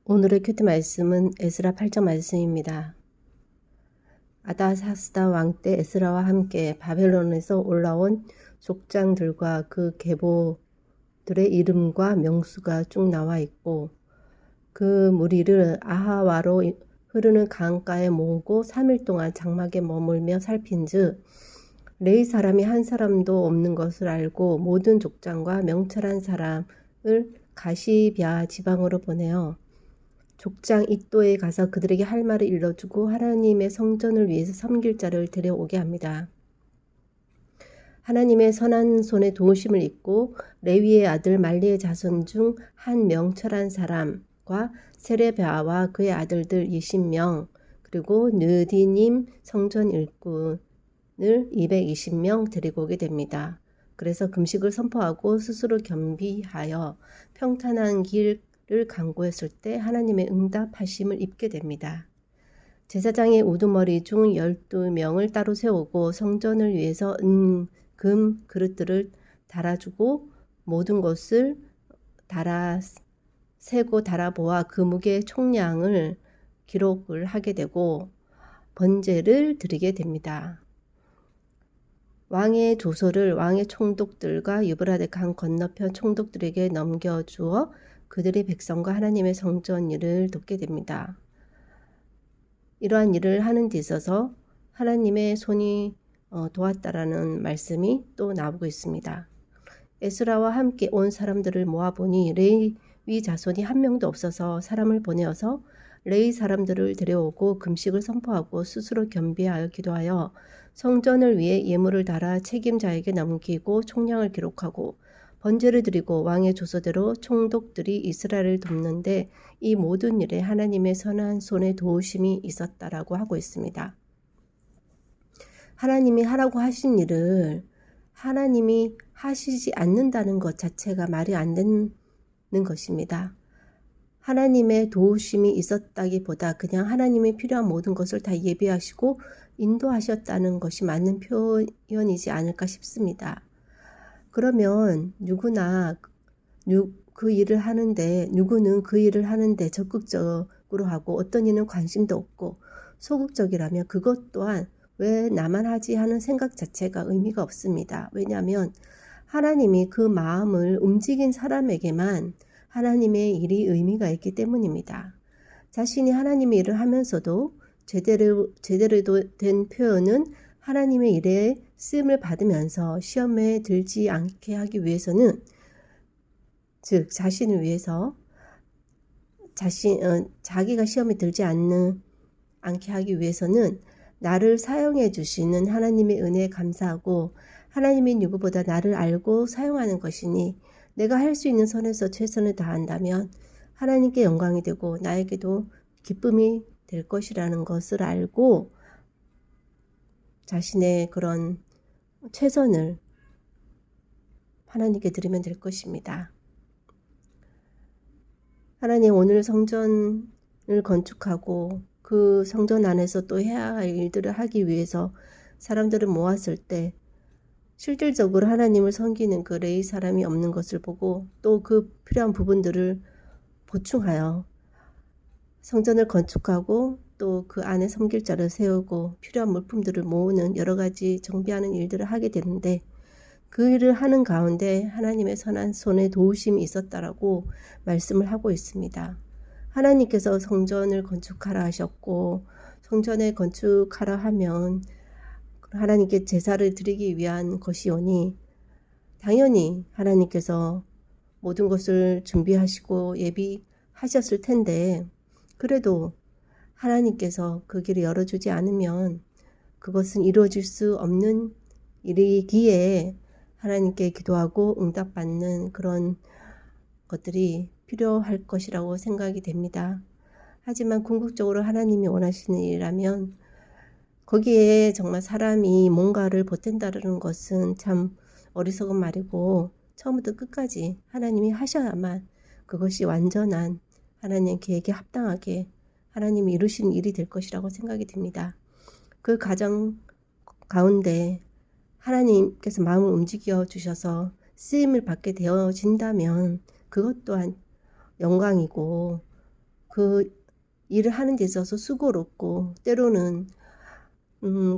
오늘의 큐티 말씀은 에스라 8장 말씀입니다. 아다사스다 왕 때 에스라와 함께 바벨론에서 올라온 족장들과 그 계보들의 이름과 명수가 쭉 나와 있고, 그 무리를 아하와로 흐르는 강가에 모으고 3일 동안 장막에 머물며 살핀즉 레위 사람이 한 사람도 없는 것을 알고 모든 족장과 명철한 사람을 가시뱏 지방으로 보내어 족장 이또에 가서 그들에게 할 말을 일러주고 하나님의 성전을 위해서 섬길 자를 데려오게 합니다. 하나님의 선한 손에 도우심을 입고 레위의 아들 말리의 자손 중 한 명철한 사람과 세레비아와 그의 아들들 20명, 그리고 느디님 성전 일꾼을 220명 데리고 오게 됩니다. 그래서 금식을 선포하고 스스로 겸비하여 평탄한 길을 강구했을 때 하나님의 응답하심을 입게 됩니다. 제사장의 우두머리 중 12명을 따로 세우고 성전을 위해서 금 그릇들을 달아주고 모든 것을 세고 달아보아 그 무게 총량을 기록을 하게 되고 번제를 드리게 됩니다. 왕의 조서를 왕의 총독들과 유브라데 강 건너편 총독들에게 넘겨주어 그들의 백성과 하나님의 성전 일을 돕게 됩니다. 이러한 일을 하는 데 있어서 하나님의 손이 도왔다라는 말씀이 또 나오고 있습니다. 에스라와 함께 온 사람들을 모아보니 레위 자손이 한 명도 없어서 사람을 보내어서 레위 사람들을 데려오고 금식을 선포하고 스스로 겸비하여 기도하여 성전을 위해 예물을 달아 책임자에게 넘기고 총량을 기록하고 번제를 드리고 왕의 조서대로 총독들이 이스라엘을 돕는데 이 모든 일에 하나님의 선한 손에 도우심이 있었다라고 하고 있습니다. 하나님이 하라고 하신 일을 하나님이 하시지 않는다는 것 자체가 말이 안 되는 것입니다. 하나님의 도우심이 있었다기보다 그냥 하나님의 필요한 모든 것을 다 예비하시고 인도하셨다는 것이 맞는 표현이지 않을까 싶습니다. 그러면 누구는 그 일을 하는데 적극적으로 하고 어떤 이는 관심도 없고 소극적이라면 그것 또한 왜 나만 하지 하는 생각 자체가 의미가 없습니다. 왜냐하면 하나님이 그 마음을 움직인 사람에게만 하나님의 일이 의미가 있기 때문입니다. 자신이 하나님의 일을 하면서도 제대로 된 표현은 하나님의 일에 쓰임을 받으면서 시험에 들지 않게 하기 위해서는, 즉 자신을 위해서 자기가 시험에 들지 않게 하기 위해서는 나를 사용해 주시는 하나님의 은혜에 감사하고 하나님이 누구보다 나를 알고 사용하는 것이니 내가 할 수 있는 선에서 최선을 다한다면 하나님께 영광이 되고 나에게도 기쁨이 될 것이라는 것을 알고 자신의 그런 최선을 하나님께 드리면 될 것입니다. 하나님, 오늘 성전을 건축하고 그 성전 안에서 또 해야 할 일들을 하기 위해서 사람들을 모았을 때 실질적으로 하나님을 섬기는 그 레위 사람이 없는 것을 보고 또 그 필요한 부분들을 보충하여 성전을 건축하고 또 그 안에 섬길 자를 세우고 필요한 물품들을 모으는 여러 가지 정비하는 일들을 하게 되는데 그 일을 하는 가운데 하나님의 선한 손에 도우심이 있었다라고 말씀을 하고 있습니다. 하나님께서 성전을 건축하라 하셨고 성전에 건축하라 하면 하나님께 제사를 드리기 위한 것이오니 당연히 하나님께서 모든 것을 준비하시고 예비하셨을 텐데 그래도 하나님께서 그 길을 열어주지 않으면 그것은 이루어질 수 없는 일이기에 하나님께 기도하고 응답받는 그런 것들이 필요할 것이라고 생각이 됩니다. 하지만 궁극적으로 하나님이 원하시는 일이라면 거기에 정말 사람이 뭔가를 보탠다는 것은 참 어리석은 말이고 처음부터 끝까지 하나님이 하셔야만 그것이 완전한 하나님 계획에 합당하게 하나님이 이루시는 일이 될 것이라고 생각이 듭니다. 그 과정 가운데 하나님께서 마음을 움직여 주셔서 쓰임을 받게 되어진다면 그것 또한 영광이고 그 일을 하는 데 있어서 수고롭고 때로는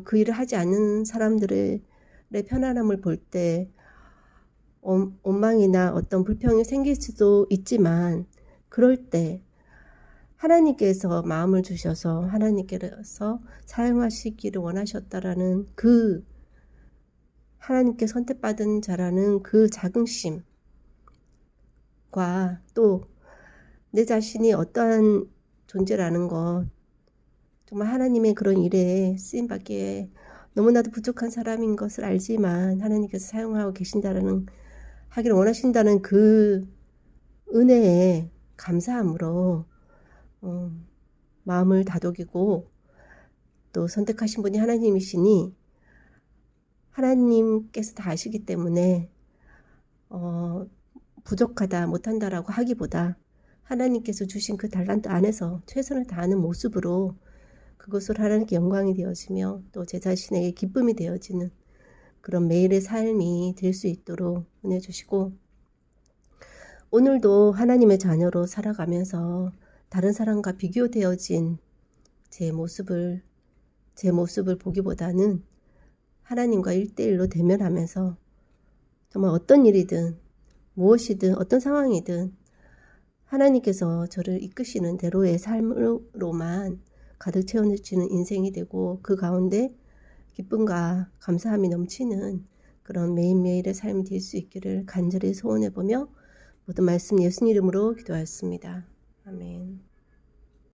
그 일을 하지 않는 사람들의 편안함을 볼 때 원망이나 어떤 불평이 생길 수도 있지만 그럴 때 하나님께서 마음을 주셔서 하나님께서 사용하시기를 원하셨다라는 그 하나님께 선택받은 자라는 그 자긍심과 또 내 자신이 어떠한 존재라는 것, 정말 하나님의 그런 일에 쓰임받기에 너무나도 부족한 사람인 것을 알지만 하나님께서 사용하고 계신다라는 하기를 원하신다는 그 은혜에 감사함으로 마음을 다독이고 또 선택하신 분이 하나님이시니 하나님께서 다 아시기 때문에 부족하다 못한다라고 하기보다 하나님께서 주신 그 달란트 안에서 최선을 다하는 모습으로 그것으로 하나님께 영광이 되어지며 또 제 자신에게 기쁨이 되어지는 그런 매일의 삶이 될 수 있도록 은혜 주시고, 오늘도 하나님의 자녀로 살아가면서 다른 사람과 비교되어진 제 모습을 보기보다는 하나님과 1대1로 대면하면서 정말 어떤 일이든 무엇이든 어떤 상황이든 하나님께서 저를 이끄시는 대로의 삶으로만 가득 채워주시는 인생이 되고 그 가운데 기쁨과 감사함이 넘치는 그런 매일매일의 삶이 될 수 있기를 간절히 소원해보며 모든 말씀 예수님 이름으로 기도하였습니다. 아멘.